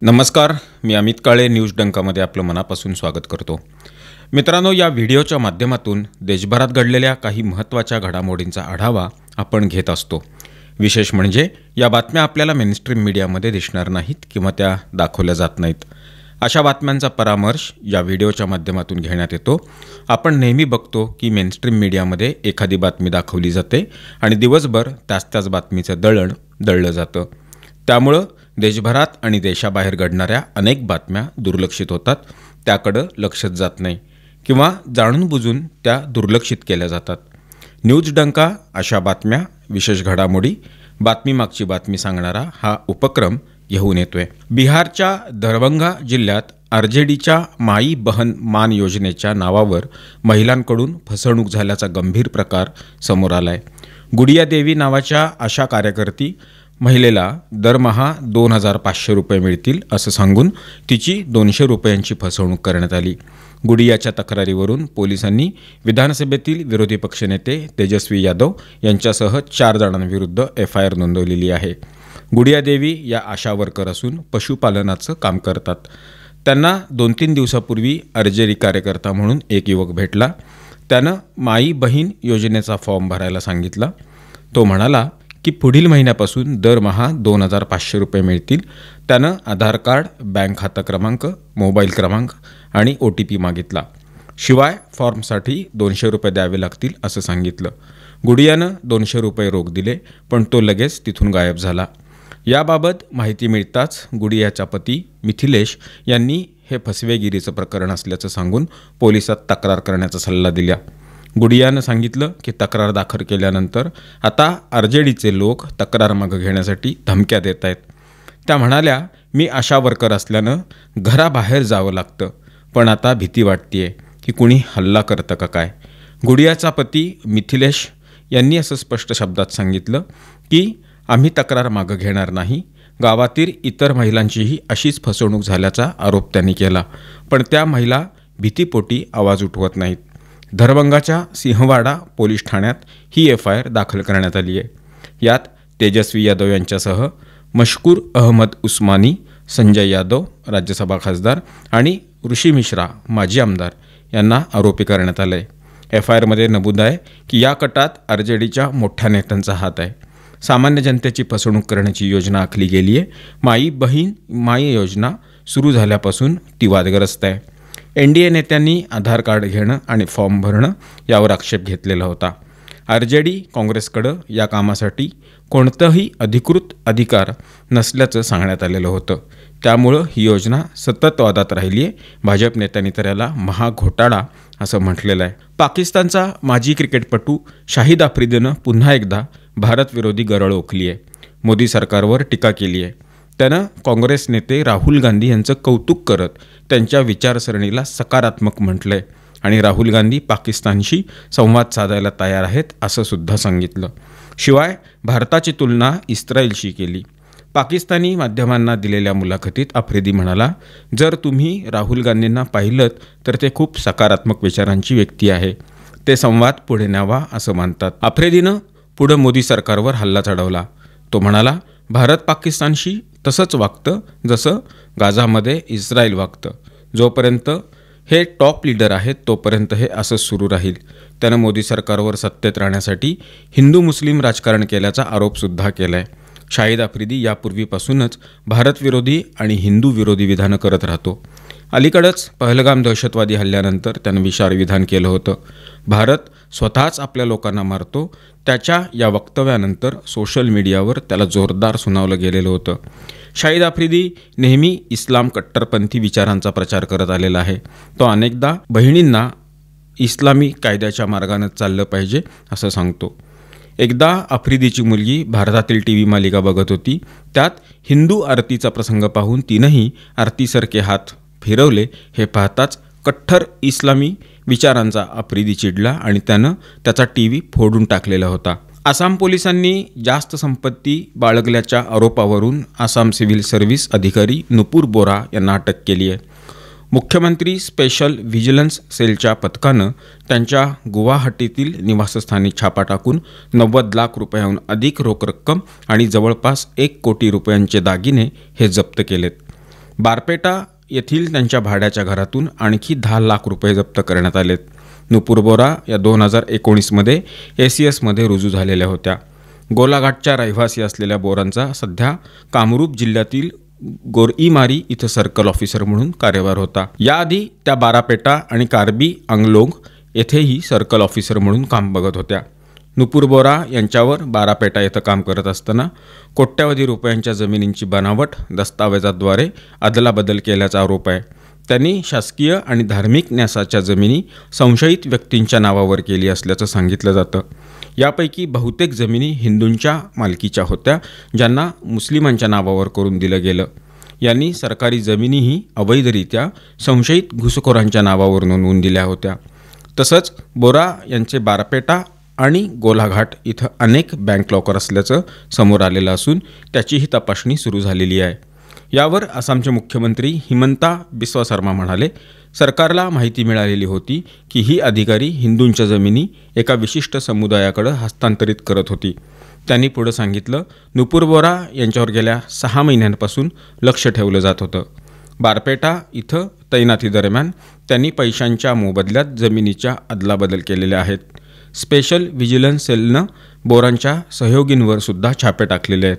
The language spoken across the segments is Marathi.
नमस्कार, मी अमित काळे न्यूज डंकामध्ये आपलं मनापासून स्वागत करतो। मित्रांनो, या व्हिडिओच्या माध्यमातून देशभरात घडलेल्या काही महत्त्वाच्या घडामोडींचा आढावा आपण घेत असतो। विशेष म्हणजे या बातम्या आपल्याला मेनस्ट्रीम मीडियामध्ये दिसणार नाहीत किंवा त्या दाखवल्या जात नाहीत। अशा बातम्यांचा परामर्श या व्हिडिओच्या माध्यमातून घेण्यात येतो। आपण नेहमी बघतो की मेनस्ट्रीम मीडियामध्ये एखादी बातमी दाखवली जाते आणि दिवसभर त्याच बातमीचं दळलं जातं। त्यामुळे देशभरात आणि देशाबाहेर घडणाऱ्या अनेक बातम्या दुर्लक्षित होतात, त्याकडे लक्षच जात नाही किंवा जाणून बुजून त्या दुर्लक्षित केल्या जातात। न्यूज डंका अशा बातम्या, विशेष घडामोडी, बातमीमागची बातमी सांगणारा हा उपक्रम घेऊन येतोय। बिहारच्या दरभंगा जिल्ह्यात आरजेडीच्या माई बहन मान योजनेच्या नावावर महिलांकडून फसवणूक झाल्याचा गंभीर प्रकार समोर आलाय। गुडिया देवी नावाच्या आशा कार्यकर्ती महिलेला दरमहा 2500 रुपये मिळतील असं सांगून तिची 200 रुपयांची फसवणूक करण्यात आली। गुडियाच्या तक्रारीवरून पोलिसांनी विधानसभेतील विरोधी पक्षनेते तेजस्वी यादव यांच्यासह 4 जणांविरुद्ध FIR नोंदवलेली आहे। गुडिया देवी या आशा वर्कर असून पशुपालनाचं काम करतात। त्यांना 2-3 दिवसापूर्वी आरजेडी कार्यकर्ता म्हणून एक युवक भेटला। त्यानं माई बहीण योजनेचा फॉर्म भरायला सांगितला। तो म्हणाला की पुढील महिन्यापासून दरमहा 2500 रुपये मिळतील। त्यानं आधार कार्ड, बँक खाता क्रमांक, मोबाईल क्रमांक आणि OTP मागितला। शिवाय फॉर्मसाठी 200 रुपये द्यावे लागतील असं सांगितलं। गुडियानं 200 रुपये रोख दिले, पण तो लगेच तिथून गायब झाला। याबाबत माहिती मिळताच गुडियाचा पती मिथिलेश यांनी हे फसवेगिरीचं प्रकरण असल्याचं सांगून पोलिसात तक्रार करण्याचा सल्ला दिला। गुडियानं सांगितलं की तक्रार दाखल केल्यानंतर आता आरजेडीचे लोक तक्रार मागे घेण्यासाठी धमक्या देत आहेत। त्या म्हणाल्या, मी आशा वर्कर असल्यानं घराबाहेर जावं लागतं, पण आता भीती वाटतेय की कुणी हल्ला करतं का काय। गुडियाचा पती मिथिलेश यांनी असं स्पष्ट शब्दात सांगितलं की आम्ही तक्रार मागे घेणार नाही। गावातील इतर महिलांचीही अशीच फसवणूक झाल्याचा आरोप त्यांनी केला, पण त्या महिला भीतीपोटी आवाज उठवत नाहीत। दरभंगाच्या सिंहवाडा पोलीस ठाण्यात ही FIR दाखल करण्यात आली आहे। यात तेजस्वी यादव यांच्यासह मशकूर अहमद उस्मानी, संजय यादव राज्यसभा खासदार आणि ऋषी मिश्रा माजी आमदार यांना आरोपी करण्यात आले आहे। FIRमध्ये नमूद आहे की या कटात आरजेडीच्या मोठ्या नेत्यांचा हात आहे। सामान्य जनतेची फसवणूक करण्याची योजना आखली गेली आहे। माई बहीण योजना सुरू झाल्यापासून ती वादग्रस्त आहे। NDA नेत्यांनी आधार कार्ड घेणं आणि फॉर्म भरणं यावर आक्षेप घेतलेला होता। आरजेडी काँग्रेसकडे या कामासाठी कोणताही अधिकृत अधिकार नसल्याचं सांगण्यात आलेलं होतं। त्यामुळं ही योजना सतत वादात राहिली आहे। भाजप नेत्यांनी तर याला महाघोटाळा असं म्हटलेलं आहे। पाकिस्तानचा माजी क्रिकेटपटू शाहिद आफ्रिदीनं पुन्हा एकदा भारतविरोधी गरळ ओकली आहे। मोदी सरकारवर टीका केली आहे। त्यानं काँग्रेस नेते राहुल गांधी यांचं कौतुक करत त्यांच्या विचारसरणीला सकारात्मक म्हटलंय आणि राहुल गांधी पाकिस्तानशी संवाद साधायला तयार आहेत असं सुद्धा सांगितलं। शिवाय भारताची तुलना इस्रायलशी केली। पाकिस्तानी माध्यमांना दिलेल्या मुलाखतीत आफ्रिदी म्हणाला, जर तुम्ही राहुल गांधींना पाहिलं तर ते खूप सकारात्मक विचारांची व्यक्ती आहे, ते संवाद पुढे न्यावा असं मानतात। आफ्रिदीनं पुढे मोदी सरकारवर हल्ला चढवला। तो म्हणाला, भारत पाकिस्तानशी तसंच वागतं जसं गाझामध्ये इस्रायल वागतं। जोपर्यंत हे टॉप लीडर आहेत तोपर्यंत हे असंच सुरू राहील। त्यानं मोदी सरकारवर सत्तेत राहण्यासाठी हिंदू मुस्लिम राजकारण केल्याचा आरोपसुद्धा केला आहे। शाहिद आफ्रिदी यापूर्वीपासूनच भारतविरोधी आणि हिंदू विरोधी विधानं करत राहतो। अलीकडेच पहलगाम दहशतवादी हल्ल्यानंतर त्यानं विशाळ विधान केलं होतं। भारत स्वतःच आपल्या लोकांना मारतो, त्याच्या या वक्तव्यानंतर सोशल मीडियावर त्याला जोरदार सुनावलं गेलेलं होतं। शाहिद आफ्रिदी नेहमी इस्लाम कट्टरपंथी विचारांचा प्रचार करत आलेला आहे। तो अनेकदा बहिणींना इस्लामी कायद्याच्या मार्गाने चाललं पाहिजे असं सांगतो। एकदा आफ्रिदीची मुलगी भारतातील TV मालिका बघत होती। त्यात हिंदू आरतीचा प्रसंग पाहून तिनंही आरतीसारखे हात फिरवले। हे पाहताच कट्टर इस्लामी विचारांचा आफ्रिदी चिडला आणि त्यानं त्याचा TV फोडून टाकलेला होता। आसाम पोलिसांनी जास्त संपत्ती बाळगल्याच्या आरोपावरून आसाम सिव्हिल सर्व्हिस अधिकारी नुपूर बोरा यांना अटक केली आहे। मुख्यमंत्री स्पेशल व्हिजिलन्स सेलच्या पथकानं त्यांच्या गुवाहाटीतील निवासस्थानी छापा टाकून 90 लाख रुपयांहून अधिक रोख रक्कम आणि जवळपास 1 कोटी रुपयांचे दागिने हे जप्त केलेत। बारपेटा येथील त्यांच्या भाड्याच्या घरातून आणखी 10 लाख रुपये जप्त करण्यात आलेत. नुपूर बोरा या 2019मध्ये ACSमध्ये रुजू झालेल्या होत्या. गोलाघाटच्या रहिवासी असलेल्या बोरांचा सध्या कामरूप जिल्ह्यातील गोरईमारी इथं सर्कल ऑफिसर म्हणून कार्यभार होता. याआधी त्या बारापेटा आणि कार्बी आंगलोंग येथेही सर्कल ऑफिसर म्हणून काम बघत होत्या. नुपूर बोरा यांच्यावर बारापेटा येथे काम करत असताना कोट्यवधी रुपयांच्या जमिनींची बनावट दस्तावेजाद्वारे अदलाबदल केल्याचा आरोप आहे. त्यांनी शासकीय आणि धार्मिक न्यासाच्या जमिनी संशयित व्यक्तींच्या नावावर केली असल्याचं सांगितलं जातं. यापैकी बहुतेक जमिनी हिंदूंच्या मालकीच्या होत्या, ज्यांना मुस्लिमांच्या नावावर करून दिलं गेलं. यांनी सरकारी जमिनीही अवैधरित्या संशयित घुसखोरांच्या नावावर नोंदवून दिल्या होत्या. तसंच बोरा यांचे बारपेटा आणि गोलाघाट इथं अनेक बँक लॉकर असल्याचं समोर आलेलं असून त्याचीही तपासणी सुरू झालेली आहे. यावर आसामचे मुख्यमंत्री हिमंता बिस्वा शर्मा म्हणाले, सरकारला माहिती मिळालेली होती की ही अधिकारी हिंदूंच्या जमिनी एका विशिष्ट समुदायाकडे हस्तांतरित करत होती. त्यांनी पुढे सांगितलं, नुपूर बोरा यांच्यावर गेल्या 6 महिन्यांपासून लक्ष ठेवलं जात होतं. बारपेटा इथं तैनातीदरम्यान त्यांनी पैशांच्या मोबदल्यात जमिनीच्या अदलाबदल केलेल्या आहेत. स्पेशल व्हिजिलन्स सेलनं बोरांच्या सहयोगींवर सुद्धा छापे टाकलेले आहेत.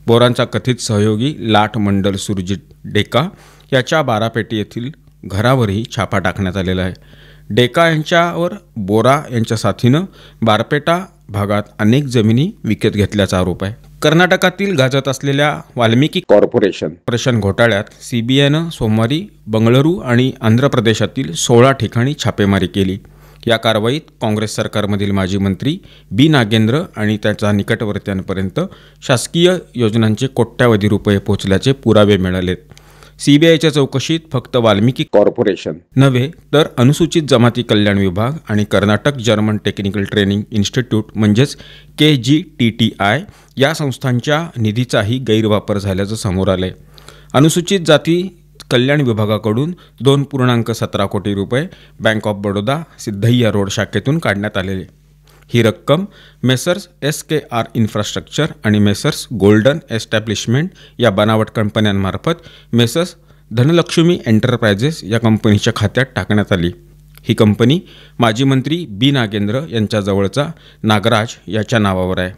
बोरांचा कथित सहयोगी लाट मंडल सुरजित डेका याच्या बारापेटी येथील घरावरही छापा टाकण्यात आलेला आहे. डेका यांच्यावर बोरा यांच्या साथीनं बारपेटा भागात अनेक जमिनी विकत घेतल्याचा आरोप आहे. कर्नाटकातील गाजत असलेल्या वाल्मिकी कॉर्पोरेशन घोटाळ्यात CBIनं सोमवारी बंगळुरू आणि आंध्र प्रदेशातील 16 ठिकाणी छापेमारी केली. या कारवाईत काँग्रेस सरकारमधील माजी मंत्री बी नागेंद्र आणि त्याच्या निकटवर्त्यांपर्यंत शासकीय योजनांचे कोट्यवधी रुपये पोहोचल्याचे पुरावे मिळालेत. CBIच्या चौकशीत फक्त वाल्मिकी कॉर्पोरेशन नव्हे तर अनुसूचित जमाती कल्याण विभाग आणि Karnataka German technical training institute म्हणजेच KGTTI या संस्थांच्या निधीचाही गैरवापर झाल्याचं समोर आलंय. अनुसूचित जाती कल्याण विभागाकडून 2.17 कोटी रुपये बँक ऑफ बडोदा सिद्धय्या रोड शाखेतून काढण्यात आलेले. ही रक्कम मेसर्स SKR इन्फ्रास्ट्रक्चर आणि मेसर्स गोल्डन एस्टॅब्लिशमेंट या बनावट कंपन्यांमार्फत मेसर्स धनलक्ष्मी एंटरप्राइजेस या कंपनीच्या खात्यात टाकण्यात आली. ही कंपनी माजी मंत्री बी नागेंद्र यांच्याजवळचा नागराज याच्या नावावर आहे.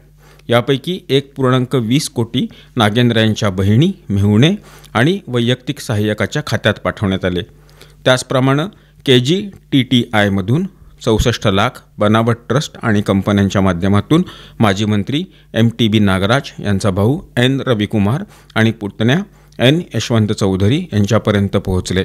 यापैकी 1.20 कोटी नागेंद्र यांच्या बहिणी, मेहुणे आणि वैयक्तिक सहाय्यकाच्या खात्यात पाठवण्यात आले. त्याचप्रमाणे KGTTIमधून 64 लाख बनावट ट्रस्ट आणि कंपन्यांच्या माध्यमातून माजी मंत्री MTB नागराज यांचा भाऊ N रविकुमार आणि पुतण्या N यशवंत चौधरी यांच्यापर्यंत पोहोचले.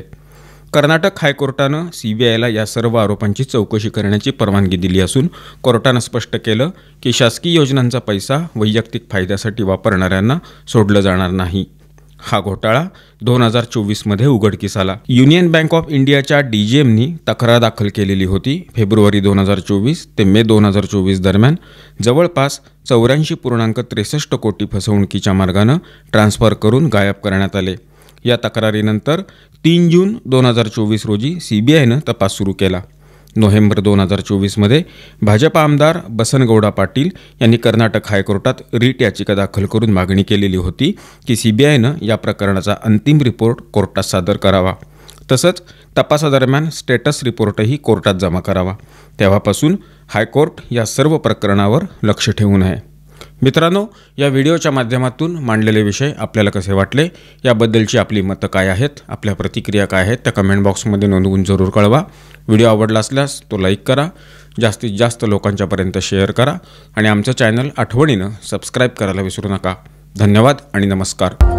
कर्नाटक हायकोर्टानं CBIला या सर्व आरोपांची चौकशी करण्याची परवानगी दिली असून कोर्टानं स्पष्ट केलं की शासकीय योजनांचा पैसा वैयक्तिक फायद्यासाठी वापरणाऱ्यांना सोडलं जाणार नाही. हा घोटाळा 2024मध्ये उघडकीस आला. युनियन बँक ऑफ इंडियाच्या DGMनी तक्रार दाखल केलेली होती. फेब्रुवारी 2024 ते मे 2024 दरम्यान जवळपास 84.63 कोटी फसवणुकीच्या मार्गानं ट्रान्स्फर करून गायब करण्यात आले. या तक्रारीनंतर 3 जून 2024 रोजी CBIनं तपास सुरू केला. नोव्हेंबर 2024मध्ये भाजप आमदार बसनगौडा पाटील यांनी कर्नाटक हायकोर्टात रिट याचिका दाखल करून मागणी केलेली होती की CBIनं या प्रकरणाचा अंतिम रिपोर्ट कोर्टात सादर करावा. तसंच तपासादरम्यान स्टेटस रिपोर्टही कोर्टात जमा करावा. तेव्हापासून हायकोर्ट या सर्व प्रकरणावर लक्ष ठेवून आहे. मित्रांनो, या व्हिडिओच्या माध्यमातून मांडलेले विषय आपल्याला कसे वाटले याबद्दलची आपली मतं काय आहेत, आपल्या प्रतिक्रिया काय आहेत त्या कमेंट बॉक्समध्ये नोंदवून जरूर कळवा. व्हिडिओ आवडला असल्यास तो लाईक करा, जास्तीत जास्त लोकांच्यापर्यंत शेअर करा आणि आमचं चॅनल आठवणीनं सबस्क्राईब करायला विसरू नका. धन्यवाद आणि नमस्कार.